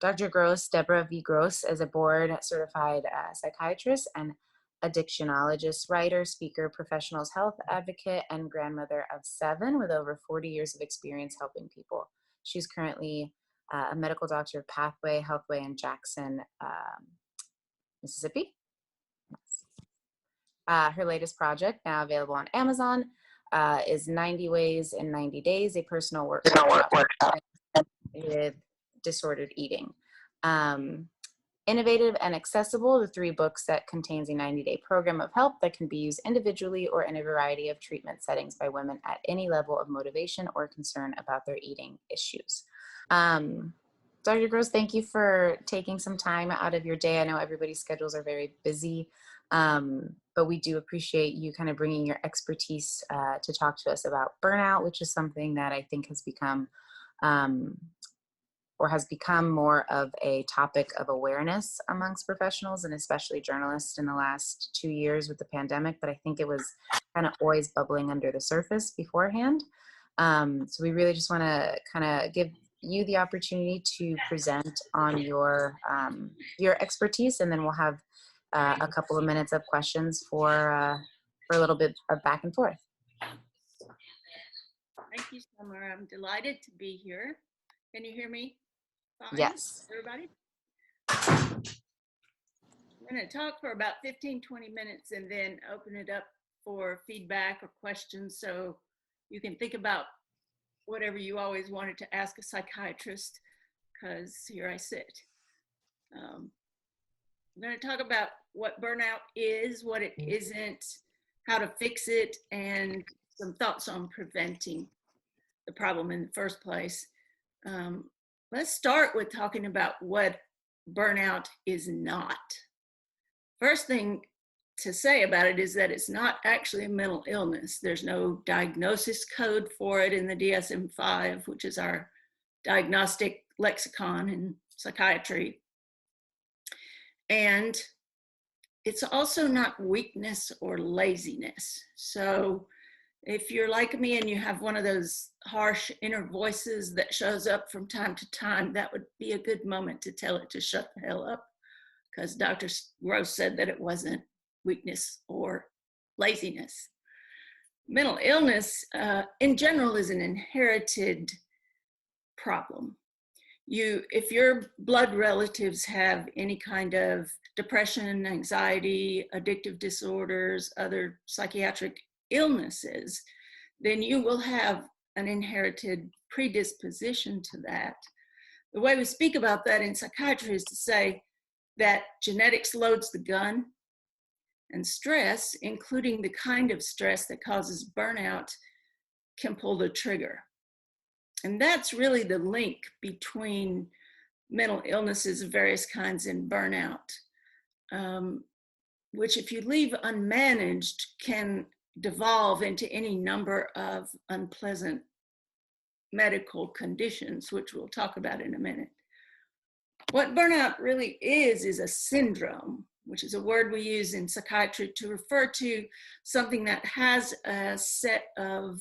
Dr. Gross, Deborah V. Gross, is a board certified psychiatrist and addictionologist, writer, speaker, professional health advocate, and grandmother of 7 with over 40 years of experience helping people. She's currently a medical doctor of Pathway, Healthway in Jackson, Mississippi. Her latest project, now available on Amazon, is 90 Ways in 90 Days, a personal workshop with disordered eating. Innovative and accessible, the 3 book set contains a 90-day program of help that can be used individually or in a variety of treatment settings by women at any level of motivation or concern about their eating issues. Dr. Gross, thank you for taking some time out of your day. I know everybody's schedules are very busy, but we do appreciate you kind of bringing your expertise to talk to us about burnout, which is something that I think has become more of a topic of awareness amongst professionals and especially journalists in the last 2 years with the pandemic, but I think it was kind of always bubbling under the surface beforehand. So we really just want to kind of give you the opportunity to present on your expertise, and then we'll have a couple of minutes of questions for a little bit of back and forth. Thank you, Summer. I'm delighted to be here. Can you hear me? Fine? Yes. Everybody? I'm going to talk for about 15-20 minutes and then open it up for feedback or questions, so you can think about whatever you always wanted to ask a psychiatrist, because here I sit. I'm going to talk about what burnout is, what it isn't, how to fix it, and some thoughts on preventing the problem in the first place. Let's start with talking about what burnout is not. First thing to say about it is that it's not actually a mental illness. There's no diagnosis code for it in the DSM-5, which is our diagnostic lexicon in psychiatry. And it's also not weakness or laziness. So if you're like me and you have one of those harsh inner voices that shows up from time to time, that would be a good moment to tell it to shut the hell up, because Dr. Gross said that it wasn't weakness or laziness. Mental illness in general is an inherited problem. If your blood relatives have any kind of depression, anxiety, addictive disorders, other psychiatric illnesses, then you will have an inherited predisposition to that. The way we speak about that in psychiatry is to say that genetics loads the gun, and stress, including the kind of stress that causes burnout, can pull the trigger. And that's really the link between mental illnesses of various kinds and burnout, which if you leave unmanaged can devolve into any number of unpleasant medical conditions, which we'll talk about in a minute. What burnout really is a syndrome, which is a word we use in psychiatry to refer to something that has a set of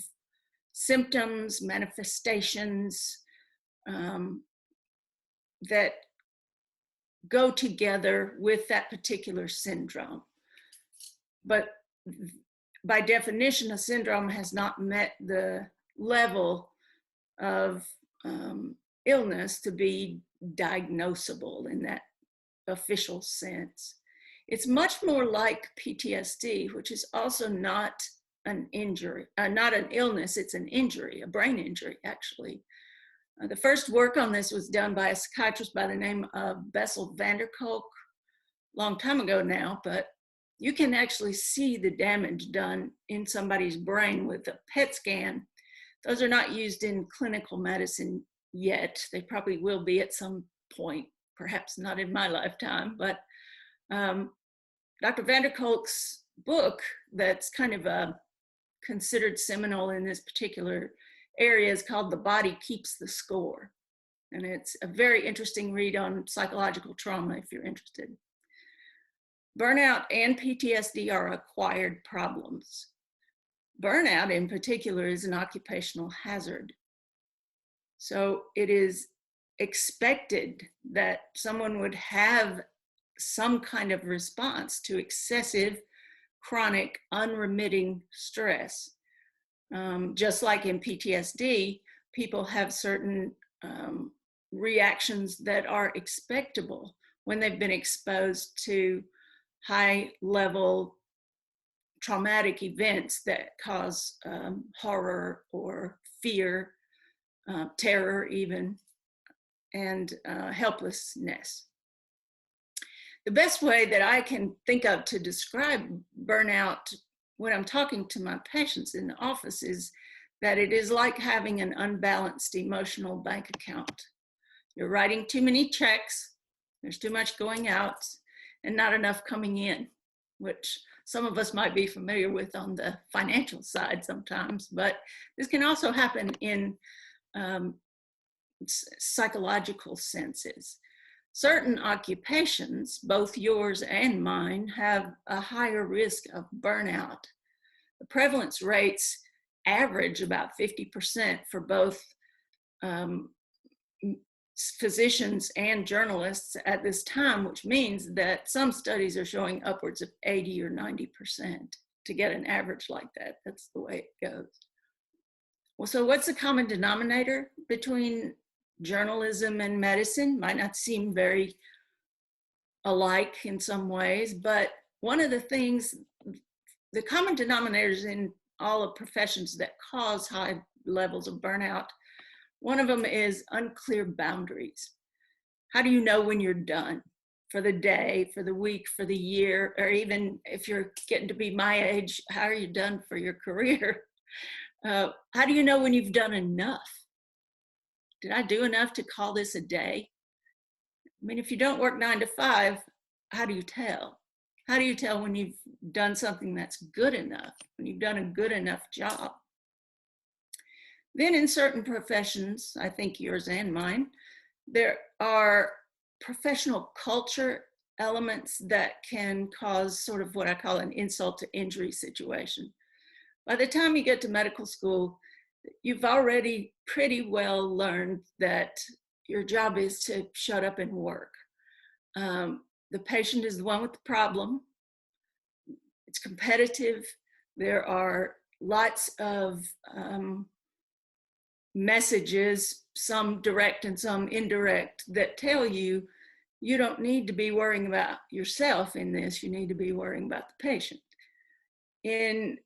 symptoms, manifestations that go together with that particular syndrome. But by definition, a syndrome has not met the level of illness to be diagnosable in that official sense. It's much more like PTSD, which is also not an injury, not an illness, it's an injury, a brain injury, actually. The first work on this was done by a psychiatrist by the name of Bestel Kolk, a long time ago now, but you can actually see the damage done in somebody's brain with a PET scan. Those are not used in clinical medicine yet. They probably will be at some point, perhaps not in my lifetime, but Dr. Kolk's book that's kind of considered seminal in this particular area is called The Body Keeps the Score. And it's a very interesting read on psychological trauma if you're interested. Burnout and PTSD are acquired problems. Burnout in particular is an occupational hazard. So it is expected that someone would have some kind of response to excessive, chronic, unremitting stress. Just like in PTSD, people have certain reactions that are expectable when they've been exposed to high-level traumatic events that cause horror or fear, terror even, and helplessness. The best way that I can think of to describe burnout when I'm talking to my patients in the office is that it is like having an unbalanced emotional bank account. You're writing too many checks, there's too much going out, and not enough coming in, which some of us might be familiar with on the financial side sometimes, but this can also happen in psychological senses. Certain occupations, both yours and mine, have a higher risk of burnout. The prevalence rates average about 50% for both physicians and journalists at this time, which means that some studies are showing upwards of 80 or 90% to get an average like that. That's the way it goes. Well, so what's the common denominator between journalism and medicine? Might not seem very alike in some ways, but one of the things, the common denominators in all of professions that cause high levels of burnout, one of them is unclear boundaries. How do you know when you're done for the day, for the week, for the year, or even if you're getting to be my age, how are you done for your career? How do you know when you've done enough? Did I do enough to call this a day? I mean, if you don't work 9 to 5, how do you tell? How do you tell when you've done something that's good enough, when you've done a good enough job? Then in certain professions, I think yours and mine, there are professional culture elements that can cause sort of what I call an insult to injury situation. By the time you get to medical school, you've already pretty well learned that your job is to shut up and work. The patient is the one with the problem. It's competitive. There are lots of messages, some direct and some indirect, that tell you you don't need to be worrying about yourself in this, you need to be worrying about the patient. In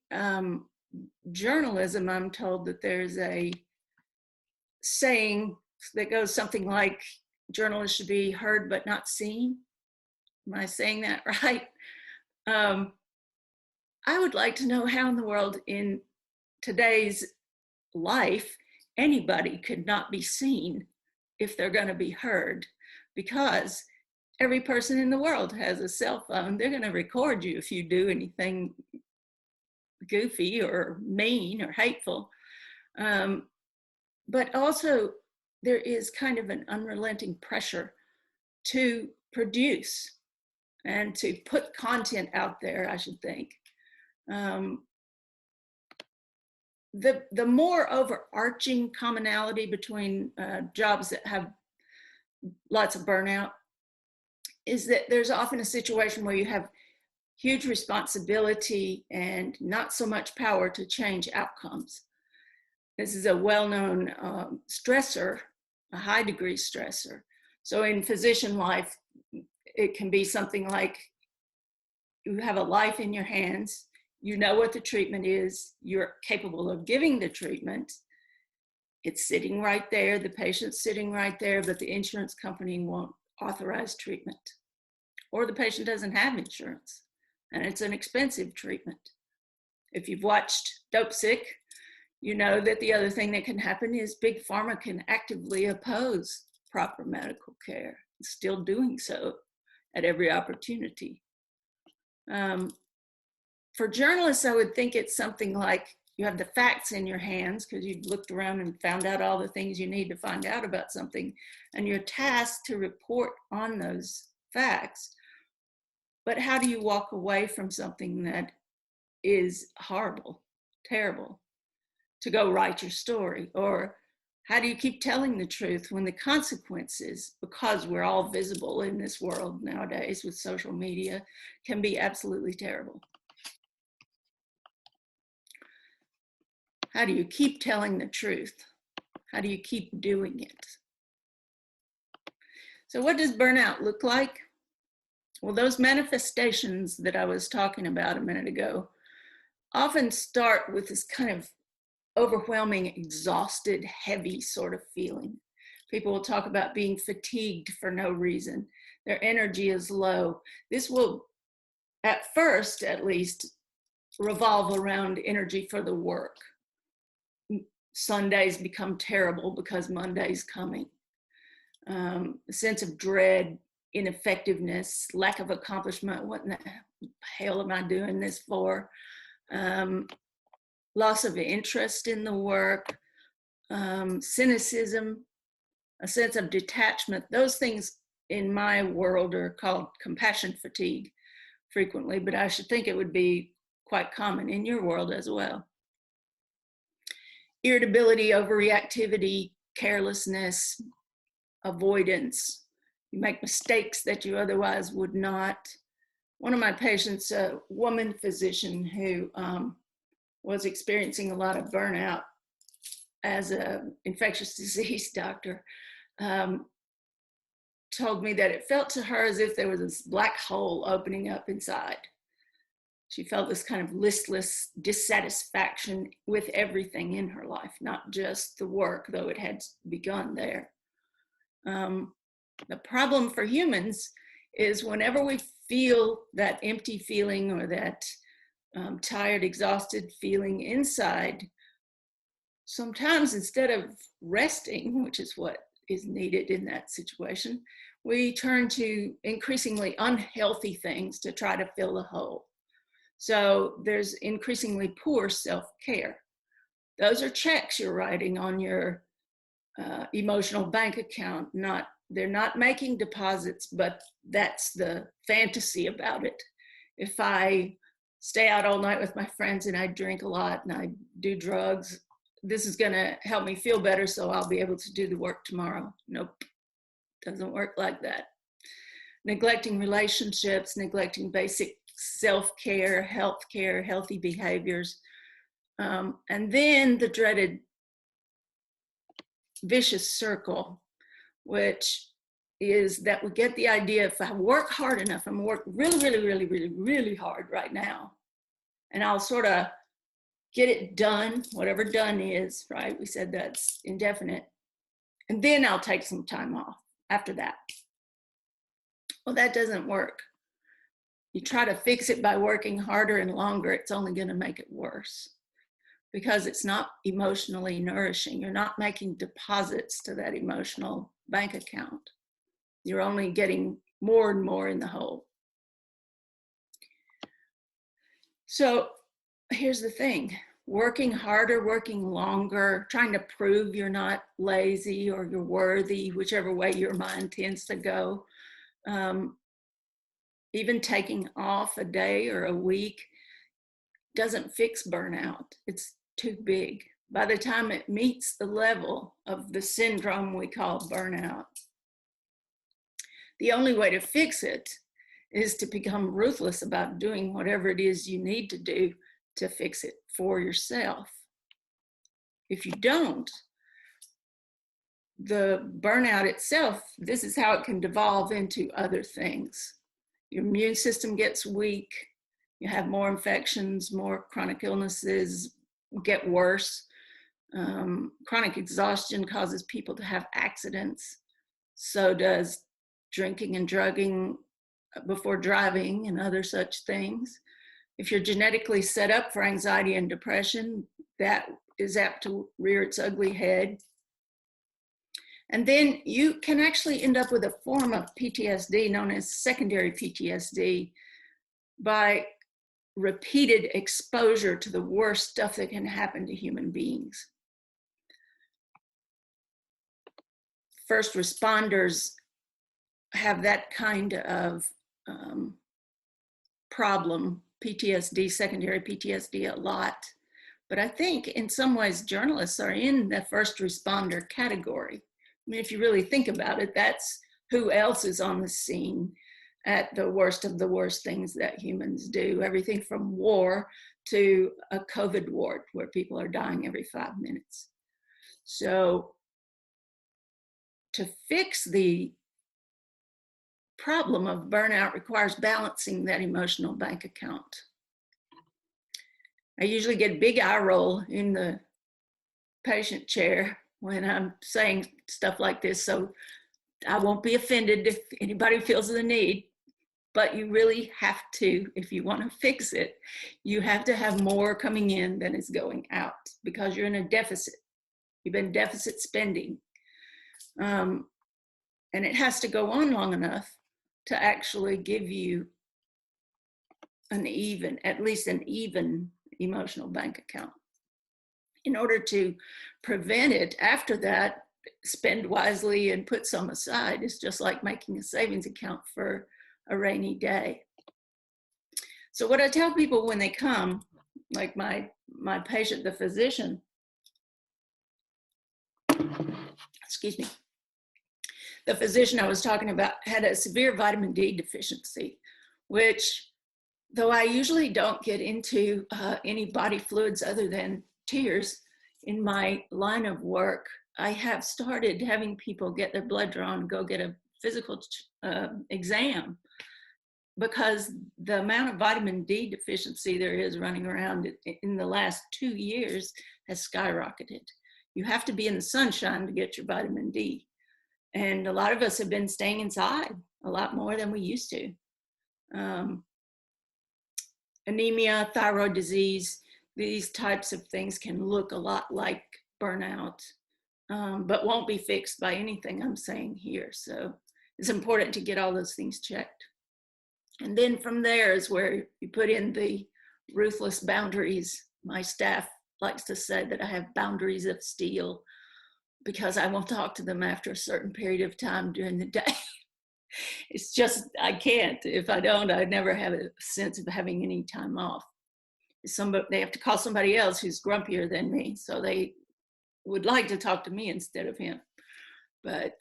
journalism, I'm told that there's a saying that goes something like, journalists should be heard but not seen. Am I saying that right? I would like to know how in the world in today's life anybody could not be seen if they're going to be heard, because every person in the world has a cell phone. They're going to record you if you do anything goofy or mean or hateful. But also there is kind of an unrelenting pressure to produce and to put content out there, I should think. The more overarching commonality between jobs that have lots of burnout is that there's often a situation where you have huge responsibility and not so much power to change outcomes. This is a well-known stressor, a high degree stressor. So in physician life, it can be something like you have a life in your hands, you know what the treatment is, you're capable of giving the treatment, it's sitting right there, the patient's sitting right there, but the insurance company won't authorize treatment. Or the patient doesn't have insurance, and it's an expensive treatment. If you've watched Dope Sick, you know that the other thing that can happen is big pharma can actively oppose proper medical care, still doing so at every opportunity. For journalists, I would think it's something like you have the facts in your hands because you've looked around and found out all the things you need to find out about something, and you're tasked to report on those facts. But how do you walk away from something that is horrible, terrible, to go write your story? Or How do you keep telling the truth when the consequences, because we're all visible in this world nowadays with social media, can be absolutely terrible? How do you keep telling the truth? How do you keep doing it? So what does burnout look like? Well, those manifestations that I was talking about a minute ago often start with this kind of overwhelming, exhausted, heavy sort of feeling. People will talk about being fatigued for no reason. Their energy is low. This will, at first at least, revolve around energy for the work. Sundays become terrible because Monday's coming. A sense of dread, ineffectiveness, lack of accomplishment. What in the hell am I doing this for? Loss of interest in the work, cynicism, a sense of detachment. Those things in my world are called compassion fatigue frequently, but I should think it would be quite common in your world as well. Irritability, overreactivity, carelessness, avoidance. You make mistakes that you otherwise would not. One of my patients, a woman physician who was experiencing a lot of burnout as an infectious disease doctor, told me that it felt to her as if there was this black hole opening up inside. She felt this kind of listless dissatisfaction with everything in her life, not just the work, though it had begun there. The problem for humans is whenever we feel that empty feeling or that tired, exhausted feeling inside, sometimes instead of resting, which is what is needed in that situation, we turn to increasingly unhealthy things to try to fill the hole. So there's increasingly poor self-care. Those are checks you're writing on your emotional bank account. They're not making deposits, but that's the fantasy about it. If I stay out all night with my friends and I drink a lot and I do drugs, this is going to help me feel better, so I'll be able to do the work tomorrow. Nope, doesn't work like that. Neglecting relationships, neglecting basic self-care, health care, healthy behaviors, and then the dreaded vicious circle, which is that we get the idea if I work hard enough, I'm gonna work really hard right now, and I'll sort of get it done, whatever done is, right? We said that's indefinite. And then I'll take some time off after that. Well, that doesn't work. You try to fix it by working harder and longer, it's only going to make it worse because it's not emotionally nourishing. You're not making deposits to that emotional bank account. You're only getting more and more in the hole. So here's the thing. Working harder, working longer, trying to prove you're not lazy or you're worthy, whichever way your mind tends to go. Even taking off a day or a week doesn't fix burnout. It's too big. By the time it meets the level of the syndrome we call burnout, the only way to fix it is to become ruthless about doing whatever it is you need to do to fix it for yourself. If you don't, the burnout itself, this is how it can devolve into other things. Your immune system gets weak, you have more infections, more chronic illnesses get worse. Chronic exhaustion causes people to have accidents. So does drinking and drugging before driving and other such things. If you're genetically set up for anxiety and depression, that is apt to rear its ugly head. And then you can actually end up with a form of PTSD known as secondary PTSD by repeated exposure to the worst stuff that can happen to human beings. First responders have that kind of problem, PTSD, secondary PTSD, a lot But I think in some ways journalists are in the first responder category. I mean, if you really think about it, that's who else is on the scene at the worst of the worst things that humans do. Everything from war to a COVID ward where people are dying every 5 minutes. So to fix the problem of burnout requires balancing that emotional bank account. I usually get a big eye roll in the patient chair when I'm saying stuff like this, so I won't be offended if anybody feels the need, but you really have to, if you want to fix it, you have to have more coming in than is going out because you're in a deficit. You've been deficit spending. And it has to go on long enough to actually give you at least an even emotional bank account. In order to prevent it after that, spend wisely and put some aside. It's just like making a savings account for a rainy day. So what I tell people when they come, like my patient, the physician, excuse me, the physician I was talking about had a severe vitamin D deficiency, which, though I usually don't get into any body fluids other than tears in my line of work, I have started having people get their blood drawn, go get a physical exam, because the amount of vitamin D deficiency there is running around in the last 2 years has skyrocketed. You have to be in the sunshine to get your vitamin D. And a lot of us have been staying inside a lot more than we used to. Anemia, thyroid disease, these types of things can look a lot like burnout, but won't be fixed by anything I'm saying here. So it's important to get all those things checked. And then from there is where you put in the ruthless boundaries. My staff likes to say that I have boundaries of steel because I won't talk to them after a certain period of time during the day. It's just, I can't. If I don't, I'd never have a sense of having any time off. They have to call somebody else who's grumpier than me. So they would like to talk to me instead of him. But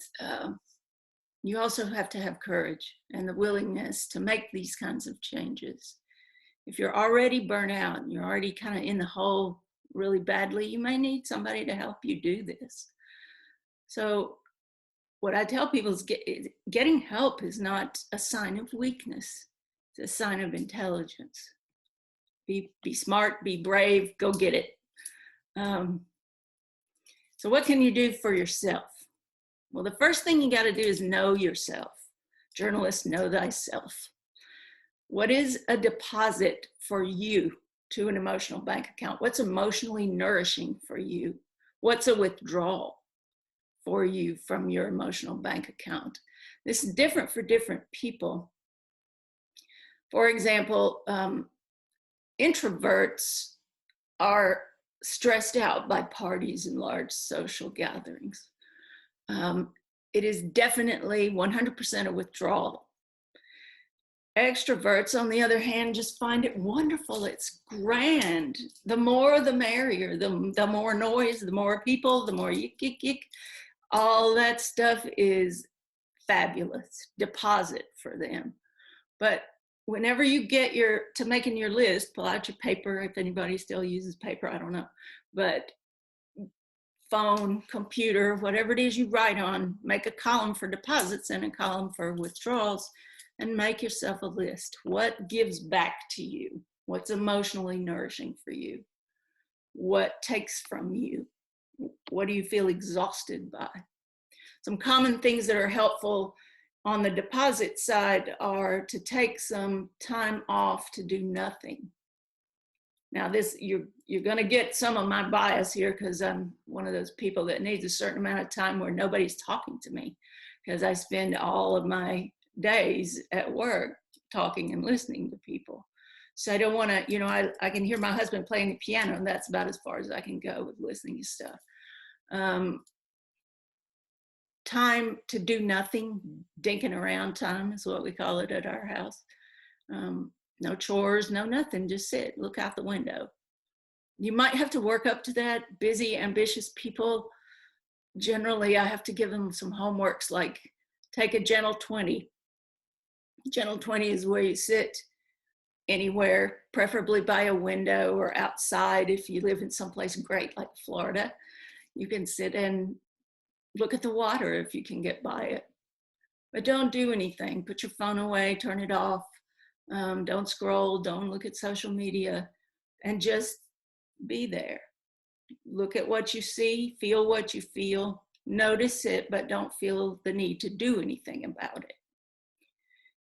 you also have to have courage and the willingness to make these kinds of changes. If you're already burnt out and you're already kind of in the hole really badly, you may need somebody to help you do this. So what I tell people is getting help is not a sign of weakness. It's a sign of intelligence. Be smart, be brave, go get it. So what can you do for yourself? Well, the first thing you got to do is know yourself. Journalists, know thyself. What is a deposit for you to an emotional bank account? What's emotionally nourishing for you? What's a withdrawal for you from your emotional bank account? This is different for different people. For example, introverts are stressed out by parties and large social gatherings. It is definitely 100% a withdrawal. Extroverts, on the other hand, just find it wonderful. It's grand. The more, the merrier. The more noise, the more people, the more yick, yick, yick. All that stuff is fabulous deposit for them. But whenever you get to making your list, pull out your paper. If anybody still uses paper, I don't know. But phone, computer, whatever it is you write on, make a column for deposits and a column for withdrawals, and make yourself a list. What gives back to you? What's emotionally nourishing for you? What takes from you? What do you feel exhausted by? Some common things that are helpful on the deposit side are to take some time off to do nothing. Now this, you're gonna get some of my bias here because I'm one of those people that needs a certain amount of time where nobody's talking to me, because I spend all of my days at work talking and listening to people. So I don't wanna, I can hear my husband playing the piano and that's about as far as I can go with listening to stuff. Time to do nothing, dinking around time is what we call it at our house. No chores, no nothing, just sit, look out the window. You might have to work up to that. Busy, ambitious people, generally I have to give them some homeworks, like take a gentle 20. Gentle 20 is where you sit anywhere, preferably by a window or outside. If you live in someplace great like Florida, you can sit and look at the water if you can get by it. But don't do anything. Put your phone away, turn it off. Don't scroll, don't look at social media, and just be there. Look at what you see, feel what you feel, notice it, but don't feel the need to do anything about it.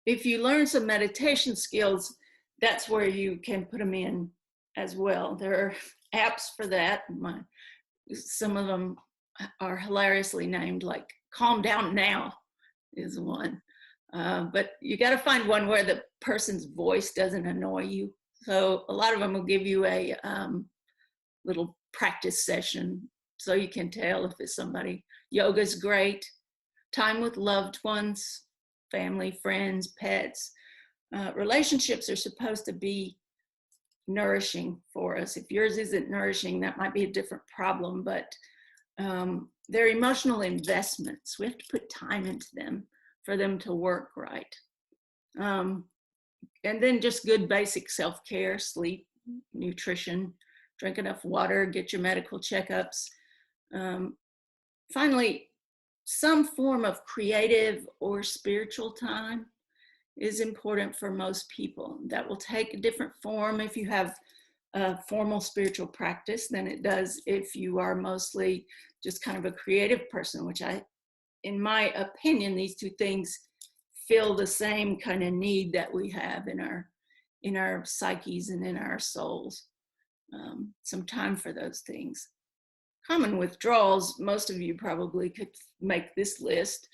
If you learn some meditation skills, that's where you can put them in as well. There are apps for that. Some of them are hilariously named, like Calm Down Now is one. But you got to find one where the person's voice doesn't annoy you. So a lot of them will give you a little practice session so you can tell if it's somebody. Yoga's great. Time with loved ones, family, friends, pets. Relationships are supposed to be nourishing for us. If yours isn't nourishing, that might be a different problem, but they're emotional investments. We have to put time into them for them to work right. And then just good basic self-care, sleep, nutrition, drink enough water, get your medical checkups. Finally, some form of creative or spiritual time is important for most people. That will take a different form if you have a formal spiritual practice than it does if you are mostly just kind of a creative person, which in my opinion, these two things fill the same kind of need that we have in our psyches and in our souls. Some time for those things. Common withdrawals, most of you probably could make this list.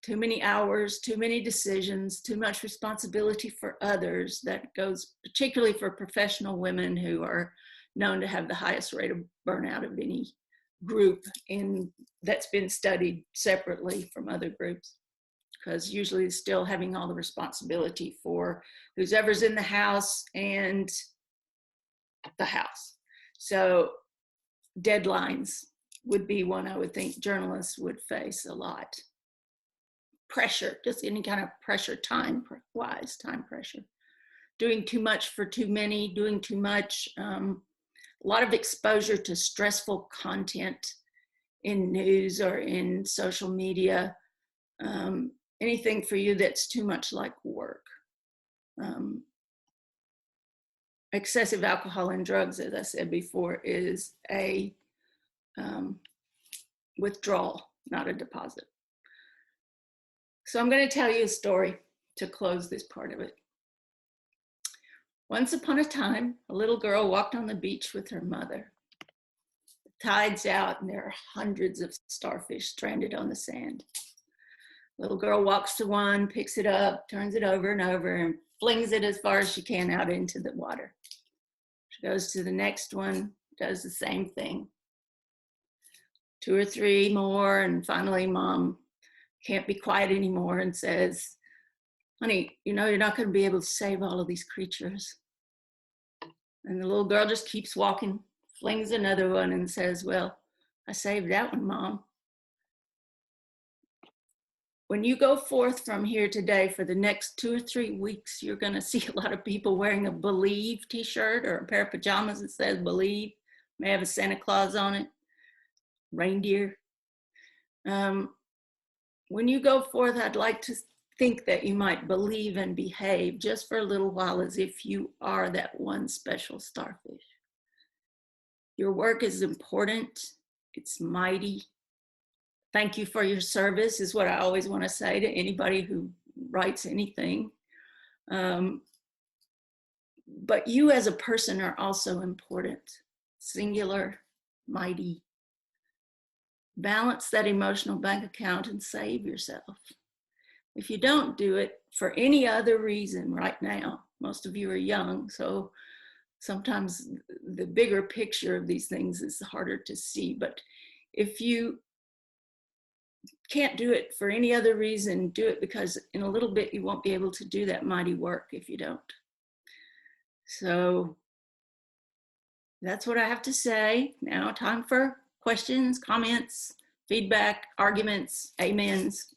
Too many hours, too many decisions, too much responsibility for others. That goes particularly for professional women who are known to have the highest rate of burnout of any group that's been studied separately from other groups, because usually still having all the responsibility for whoever's in the house and the house. So deadlines would be one I would think journalists would face a lot. Pressure, just any kind of pressure, time-wise, time pressure. Doing too much for too many, doing too much. A lot of exposure to stressful content in news or in social media. Anything for you that's too much like work. Excessive alcohol and drugs, as I said before, is a withdrawal, not a deposit. So I'm going to tell you a story to close this part of it. Once upon a time, a little girl walked on the beach with her mother. The tide's out and there are hundreds of starfish stranded on the sand. Little girl walks to one, picks it up, turns it over and over, and flings it as far as she can out into the water. She goes to the next one, does the same thing. 2 or 3 more, and finally mom can't be quiet anymore and says, honey, you know, you're not going to be able to save all of these creatures. And the little girl just keeps walking, flings another one and says, well, I saved that one, Mom. When you go forth from here today for the next 2 or 3 weeks, you're going to see a lot of people wearing a Believe t-shirt or a pair of pajamas that says Believe, may have a Santa Claus on it, reindeer. When you go forth, I'd like to think that you might believe and behave just for a little while as if you are that one special starfish. Your work is important. It's mighty. Thank you for your service is what I always want to say to anybody who writes anything. But you as a person are also important. Singular, mighty. Balance that emotional bank account and save yourself. If you don't do it for any other reason right now, most of you are young, so sometimes the bigger picture of these things is harder to see. But if you can't do it for any other reason, do it because in a little bit you won't be able to do that mighty work if you don't. So That's what I have to say. Now time for questions, comments, feedback, arguments, amens.